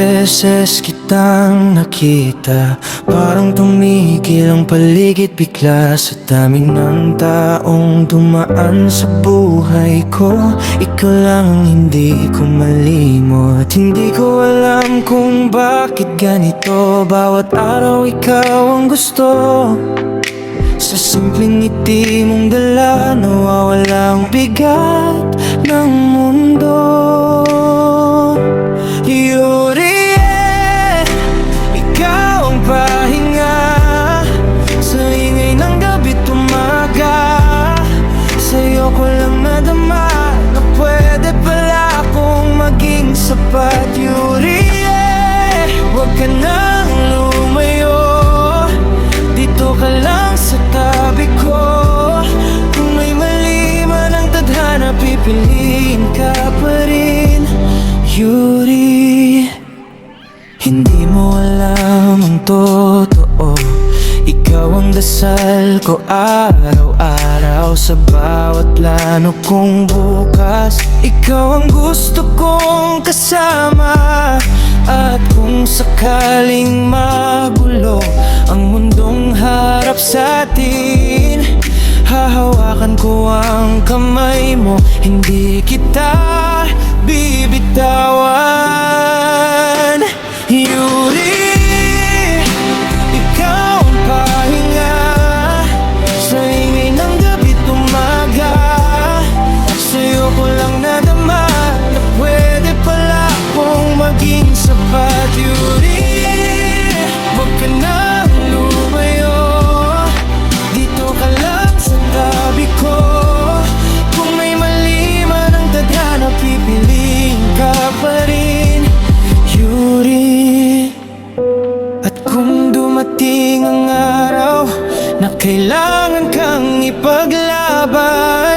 beses kitang nakita, parang tumigil ang paligid bigla sa dami ng taong dumaan sa buhay ko. Ikaw lang ang hindi ko malimot. Hindi ko alam kung bakit ganito, bawat araw ikaw ang gusto. Sa simpleng ngiti mong dala, nawawala ang bigat ng mundo. Yuri, ikaw ang pahinga sa ingay ng gabi tumaga. Sa'yo ko lang nadama na pwede pala akong maging sapat. Yuri, huwag ka nang lumayo, dito ka lang sa tabi ko. Kung may mali man ang tadhana, pipiliin ka pa rin. Yuri, hindi mo alam ang totoo. Ikaw ang dasal ko araw-araw sa bawat plano kong bukas. Ikaw ang gusto kong kasama. At kung sakaling magulo ang mundong harap sa atin, hahawakan ko ang kamay mo, hindi kita bibitawan. Yuri, ikaw ang pahinga sa ingay ng gabi tumaga. Sa'yo ko lang nadama na pwede pala akong maging sapat. Yuri, huwag ka na lumayo, dito ka lang sa tabi ko. Kung may mali man ang tadhana, pipiliin ka pa rin. Yuri, at kung dumating ang araw na kailangan kang ipaglaban,